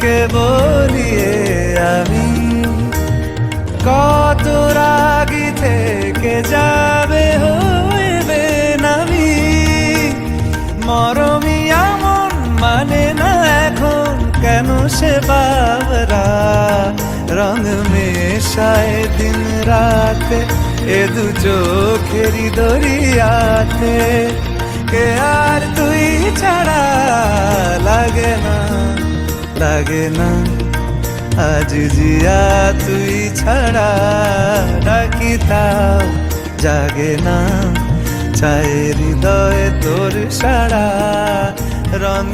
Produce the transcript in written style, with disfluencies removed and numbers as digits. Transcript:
তোকে বলিয়ে আমি কত রাগি থেকে যাবে হইবে নামি মরমি এমন মানে না এখন কেন সে বাবরা রং মেশায় দিন রাতে এ দু চোখেরি দরিয়াতে কে আর তুই ছাড়া লাগে না লাগে না আজ জিয়া তুই ছাড়া ডাকি তাও জাগে না চায় হৃদয় তোর সারা রং